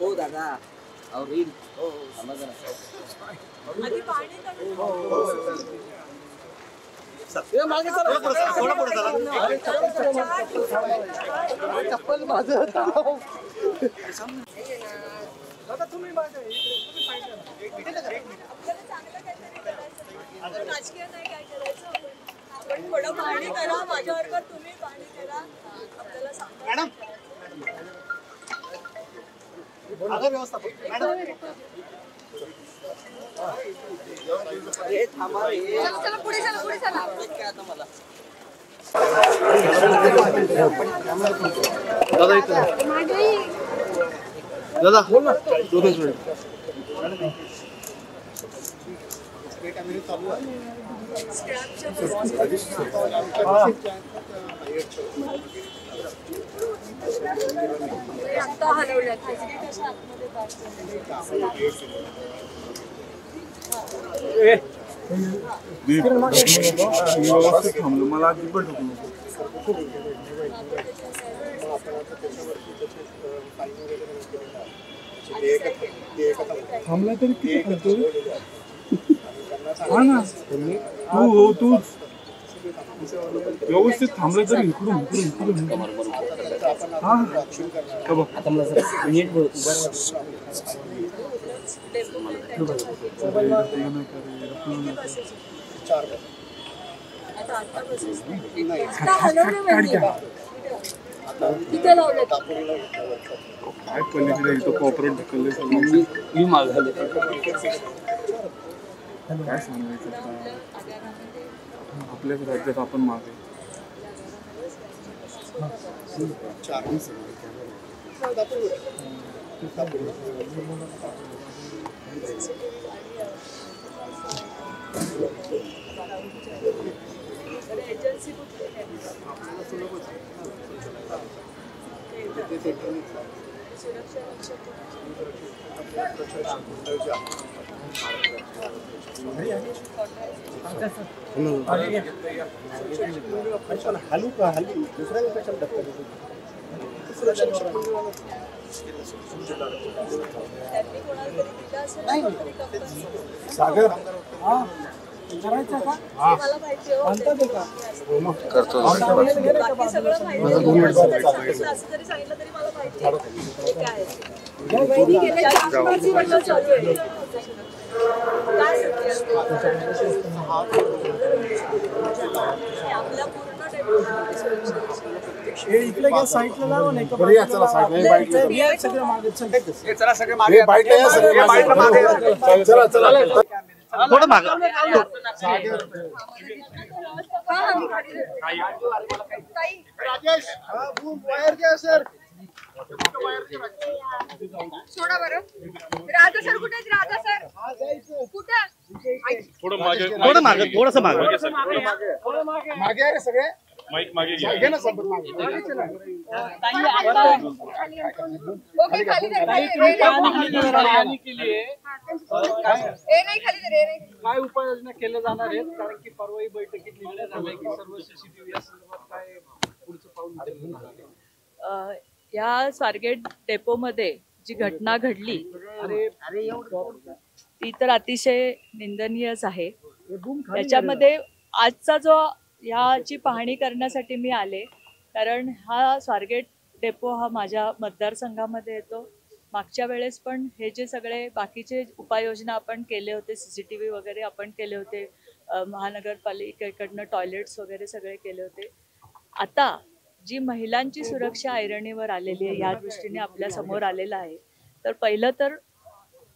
ओ दादा और रील चप्पल माझं तुम्ही राजकीय नाही काय करायचं आपण थोडं पाहणी करा माझ्याबरोबर तुम्ही पाहणी करा आपल्याला सांगा मॅडम व्यवस्थापक मॅडम हे थांबा चला पुढे चला काय आता मला दादा बोल ना 2 मिनिट मला आधी पण थांबला तरी किती खर्च हा ना तू व्यवस्थित थांबलं तरी इकडून हा आता मला नीट काय पलीकडे इथं कॉपरेट ढकलले मी मागायला काय सांगायचं आपल्याच राज्यात आपण मागे हलू का हल्ली दुसऱ्या कशाला सागर करायचं का मला माहिती करतो बाकी सगळं माहिती असं जरी सांगितलं तरी मला माहिती आहे काय वहिनी गेले 4-5 वर्ष चालू आहे काय आपल्या पूर्ण इकडे घ्या साईडला लावा नाही का चला साईडला सगळे मागे चला सगळे मागे बाईटला या सगळे मागे चला थोडं मागे राजेश वायर घ्या सर सोडा बरं राजा सर कुठे आहेत राजा सर कुठे थोडं मागे थोडंसं मागे आहे सगळे मागे ना सब मागे ओके खाली काय उपाययोजना केल्या जाणार आहेत कारण की परवाही बैठकीत निर्णय झालाय की सर्व सीसीटीव्ही या संदर्भात काय पुढचं पाऊल या स्वारगेट डेपोमध्ये जी घटना घडली ती तर अतिशय निंदनीयच आहे. त्याच्यामध्ये आजचा जो ह्याची पाहणी करण्यासाठी मी आले कारण हा स्वारगेट डेपो हा माझ्या मतदारसंघामध्ये येतो. मागच्या वेळेस पण हे जे सगळे बाकीचे उपाययोजना आपण केले होते सीसीटीव्ही वगैरे आपण केले होते महानगरपालिकेकडनं टॉयलेट्स वगैरे सगळे केले होते. आता जी महिलांची सुरक्षा ऐरणीवर आलेली आहे या दृष्टीने आपल्या समोर आलेला आहे. तर पहिलं तर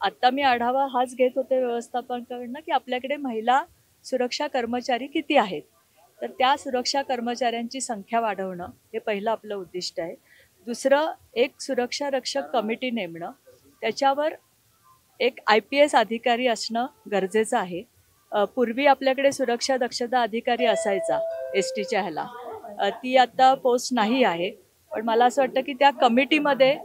आता मी आढावा हाच घेत होते व्यवस्थापनाकडनं की आपल्याकडे महिला सुरक्षा कर्मचारी किती आहेत. तर त्या सुरक्षा कर्मचाऱ्यांची संख्या वाढवणं हे पहिलं आपलं उद्दिष्ट आहे. दुसरं एक सुरक्षा रक्षक कमिटी नेमणं त्याच्यावर एक IPS अधिकारी असणं गरजेचं आहे. पूर्वी आपल्याकडे सुरक्षा दक्षता अधिकारी असायचा STच्या ह्याला ती आता पोस्ट नाही आहे. पण मला असं वाटतं की त्या कमिटीमध्ये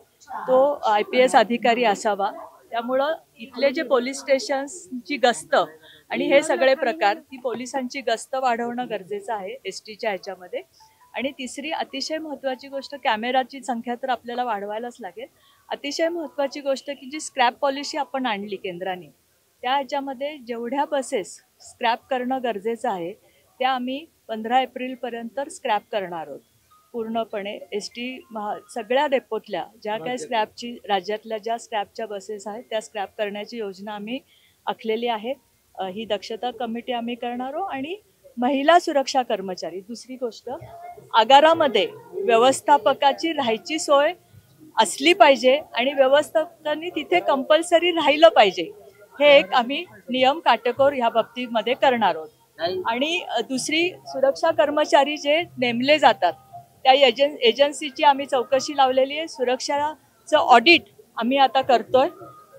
तो IPS अधिकारी असावा. त्यामुळं इथले जे पोलीस स्टेशनची गस्त आणि हे सगळे प्रकार, ती पोलिसांची गस्त वाढवणं गरजेचं आहे एस टीच्या ह्याच्यामध्ये. आणि तिसरी अतिशय महत्त्वाची गोष्ट, कॅमेराची संख्या तर आपल्याला वाढवायलाच लागेल. अतिशय महत्त्वाची गोष्ट की जी स्क्रॅप पॉलिसी आपण आणली केंद्राने, त्या ह्याच्यामध्ये जेवढ्या बसेस स्क्रॅप करणं गरजेचं आहे त्या आम्ही 15 एप्रिलपर्यंत स्क्रॅप करणार आहोत पूर्णपणे. एस टी सगळ्या डेपोतल्या ज्या काही स्क्रॅपची, राज्यातल्या ज्या स्क्रॅपच्या बसेस आहेत त्या स्क्रॅप करण्याची योजना आम्ही आखलेली आहे. ही दक्षता कमिटी आम्ही करणार आहोत. आणि महिला सुरक्षा कर्मचारी, दुसरी गोष्ट, आगारामध्ये व्यवस्थापकाची राहायची सोय असली पाहिजे आणि व्यवस्थापकांनी तिथे कंपल्सरी राहिलं पाहिजे. हे एक आम्ही नियम काटेकोर ह्या बाबतीमध्ये करणार आहोत. आणि दुसरी, सुरक्षा कर्मचारी जे नेमले जातात त्या एजन्सीची आम्ही चौकशी लावलेली आहे. सुरक्षाचं ऑडिट आम्ही आता करतोय.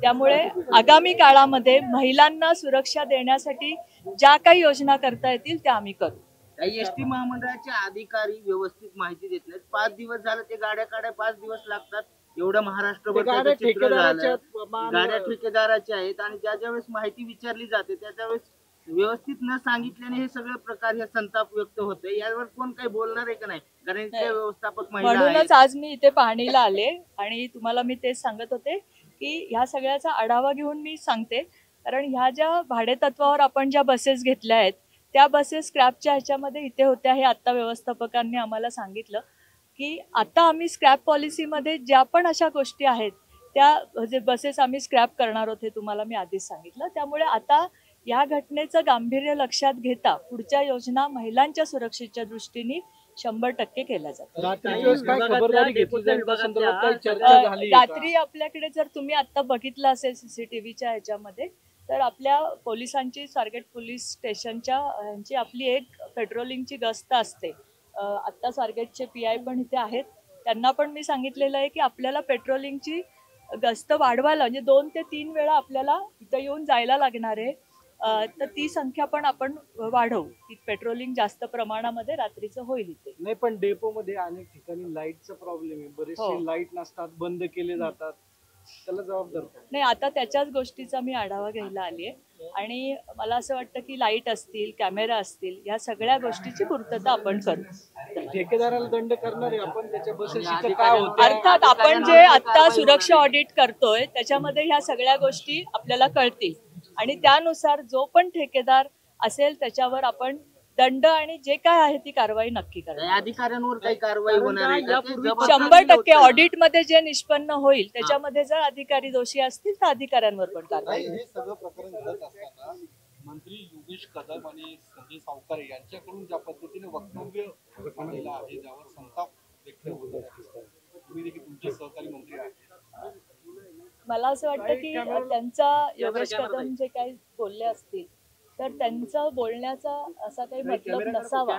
त्यामुळे आगामी काळामध्ये महिलांना सुरक्षा देण्यासाठी ज्या काही योजना करता येतील त्या आम्ही करू. एसटी महामंडळाचे अधिकारी व्यवस्थित माहिती देत नाहीत. 5 दिवस झाले ते गाड्या 5 दिवस लागतात. एवढं महाराष्ट्रभर त्याचं चित्र झालं. गाड्या ठेकेदाराच्या आहेत आणि ज्या वेळेस माहिती विचारली जाते त्यावेळेस व्यवस्थित न सांगितल्याने हे सगळे प्रकार, हे संताप व्यक्त होतोय. यावर कोण काही बोलणार आहे का नाही? कारण इथे व्यवस्थापक महिला आहेत. म्हणूनच आज मी इथे पाहणीला आले आणि तुम्हाला मी तेच सांगत होते की ह्या सगळ्याचा आढावा घेऊन मी सांगते. कारण ह्या ज्या भाडेतत्वावर आपण ज्या बसेस घेतल्या आहेत त्या बसेस स्क्रॅपच्या ह्याच्यामध्ये इथे होत्या. हे आत्ता व्यवस्थापकांनी आम्हाला सांगितलं की आता आम्ही स्क्रॅप पॉलिसीमध्ये ज्या पण अशा गोष्टी आहेत त्या जे बसेस आम्ही स्क्रॅप करणार आहोत हे तुम्हाला मी आधीच सांगितलं. त्यामुळे आता या घटनेचं गांभीर्य लक्षात घेता पुढच्या योजना महिलांच्या सुरक्षेच्या दृष्टीने 100% केल्या जातात. रात्री आपल्याकडे जर तुम्ही आता बघितलं असेल सीसीटीव्हीच्या ह्याच्यामध्ये, तर आपल्या पोलिसांची, स्वारगेट पोलीस स्टेशनच्या ह्यांची आपली एक पेट्रोलिंगची गस्त असते. आत्ता स्वारगेटचे PI पण इथे आहेत. त्यांना पण मी सांगितलेलं आहे की आपल्याला पेट्रोलिंगची गस्त वाढवायला, म्हणजे 2 ते 3 वेळा आपल्याला इथं येऊन जायला लागणार आहे. तर ती संख्या पण आपण वाढवू की पेट्रोलिंग जास्त प्रमाणामध्ये रात्रीचं होईल इथे. नाही, पण डेपोमध्ये अनेक ठिकाणी लाईटचा प्रॉब्लेम आहे. बरेचसे लाईट नसतात, बंद केले जातात. त्याला जबाबदार नाही, आता त्याच्याच गोष्टीचा मी आढावा घ्यायला आली आहे. आणि मला असं वाटतं की लाईट असतील, कॅमेरा असतील, या सगळ्या गोष्टीची पूर्तता आपण करू. ठेकेदाराला दंड करणार आहे आपण, त्याच्या बसेसची काय होतं? अर्थात आपण जे आता सुरक्षा ऑडिट करतोय त्याच्यामध्ये ह्या सगळ्या गोष्टी आपल्याला कळतील आणि त्यानुसार जो पण ठेकेदार असेल त्याच्यावर आपण दंड आणि जे काय आहे ती कारवाई नक्की करणार. अधिकाऱ्यांवर काही कारवाई होणार आहे का? 100% ऑडिटमध्ये जे निष्पन्न होईल त्याच्यामध्ये जर अधिकारी दोषी असतील तर अधिकाऱ्यांवर पण कारवाई. हे सगळं प्रकरण घडत असताना मंत्री योगेश कदम आणि संजय सावकारे यांच्याकडून ज्या पद्धतीने वक्तव्य केलं आहे ज्यावर संताप व्यक्त होत आहे, तुम्ही देखील तुमचे सहकारी मंत्री आहेत, मला असं वाटतं की त्यांचा, योगेश कदम जे काही बोलले असतील तर त्यांचं बोलण्याचा असा काही मतलब नसावा.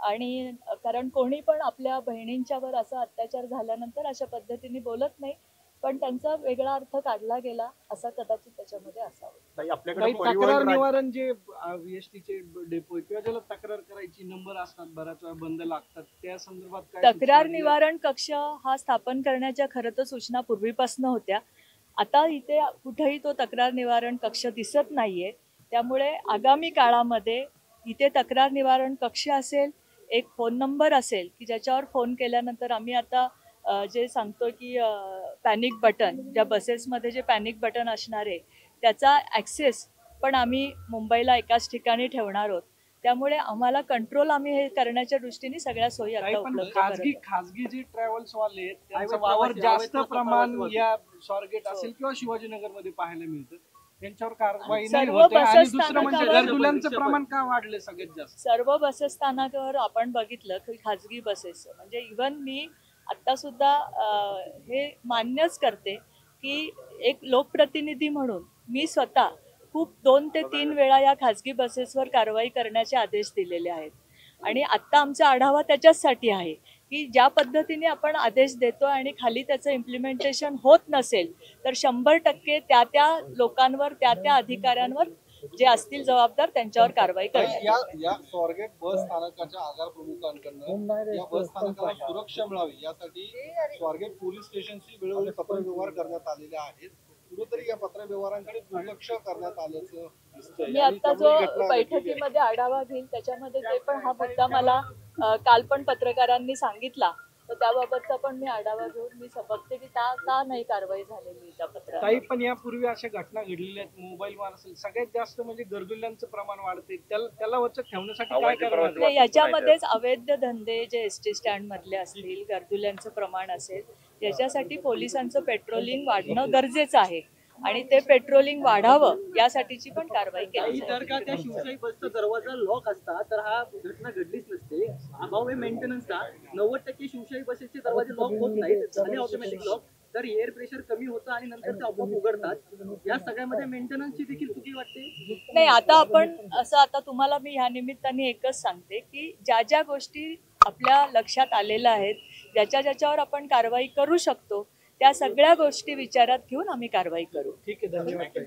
आणि कारण कोणी पण आपल्या बहिणींच्यावर असा अत्याचार झाल्यानंतर अशा पद्धतीने बोलत नाही, पण त्यांचा वेगळा अर्थ काढला गेला असा कदाचित त्याच्यामध्ये असावा. काही तक्रार निवारण जे एसटीचे डेपो किंवा ज्याला तक्रार करायची नंबर असतात, बऱ्याच वेळा बंद लागतात, त्या संदर्भात काय? तक्रार निवारण कक्ष हा स्थापन करण्याच्या खरं तर सूचना पूर्वीपासून होत्या. आता इथे कुठेही तो तक्रार निवारण कक्ष दिसत नाहीये. त्यामुळे आगामी काळामध्ये इथे तक्रार निवारण कक्ष असेल, एक फोन नंबर असेल की ज्याच्यावर फोन केल्यानंतर आम्ही आता जे सांगतो की पॅनिक बटन, ज्या बसेसमध्ये जे पॅनिक बटन असणार आहे त्याचा ॲक्सेस पण आम्ही मुंबईला एकाच ठिकाणी ठेवणार आहोत. त्यामुळे आम्हाला कंट्रोल आम्ही हे करण्याच्या दृष्टीने सगळ्या सोयी आता उपलब्ध खासगी जे ट्रॅव्हल्स वाले आहेत त्यांचा वावर जास्त प्रमाण या स्वारगेट असेल किंवा शिवाजीनगरमध्ये पाहायला मिळतं. त्यांच्यावर कारवाई नाही होत आहे. आणि दुसरं म्हणजे घरकुलांचं प्रमाण का वाढलं सगळ्यात जास्त? सर्व बसस्थानकावर आपण बघितलं की खाजगी बसेस, म्हणजे इव्हन मी आता सुद्धा हे मान्यच करते की एक लोकप्रतिनिधी म्हणून मी स्वतः खूप 2 ते 3 वेळा या खाजगी बसेसवर कारवाई करण्याचे आदेश दिलेले आहेत. आणि आत्ता आमचा आढावा त्याच्याचसाठी आहे की ज्या पद्धतीने आपण आदेश देतो आणि खाली त्याचं इम्प्लिमेंटेशन होत नसेल तर 100% त्या लोकांवर, त्या अधिकाऱ्यांवर जे असतील जबाबदार त्यांच्यावर कारवाई करण्यात. या स्वारगेट बस स्थानकाच्या आगार प्रमुखांकडनं या बस स्थानकाला सुरक्षा मिळावी यासाठी स्वारगेट पोलीस स्टेशनशी वेळोवेळी पत्रव्यवहार करण्यात आलेले आहेत. कुठेतरी या पत्रव्यवहारांकडे दुर्लक्ष करण्यात आल्याचं दिसतंय. मी आणि आता त्यामुळे जो ही घटना घडलेली आहे. बैठकीमध्ये आढावा घेईल त्याच्यामध्ये ते पण हा मुद्दा मला काल पण पत्रकारांनी सांगितला, तर त्याबाबतचा पण मी आढावा घेऊन मी बघते की का नाही कारवाई झालेली त्या पत्रात. काही पण यापूर्वी अशा घटना घडलेल्या आहेत. मोबाईल वार असेल, सगळ्यात जास्त म्हणजे गरजुल्यांचं प्रमाण वाढते. त्याला वचक ठेवण्यासाठी काय करणार? नाही, याच्यामध्येच अवैध धंदे जे एसटी स्टँड मधले असतील, गर्दुल्यांचं प्रमाण असेल, याच्यासाठी पोलिसांचं पेट्रोलिंग वाढणं गरजेचं आहे आणि ते पेट्रोलिंग वाढावं यासाठीची पण कारवाई केली जर का त्या शिवशाही बसचा दरवाजा लॉक असता तर हा घटना घडलीच नसते. अभाव मेंटेनन्सचा 90% शिवशाही बसेसचे दरवाजे लॉक होत नाहीत, झाले ऑटोमॅटिक लॉक, तर एअर प्रेशर कमी होतं आणि नंतर ते आपोआप उघडतात. या सगळ्यामध्ये मेंटेनन्सची देखील चुकी वाटते. नाही, आता आपण असं आता तुम्हाला मी ह्या निमित्ताने एकच सांगते की ज्या ज्या गोष्टी आपल्या लक्षात आलेल्या आहेत, ज्याच्यावर आपण कारवाई करू शकतो, त्या सगळ्या गोष्टी विचारात घेऊन आम्ही कारवाई करू. ठीक आहे, धन्यवाद.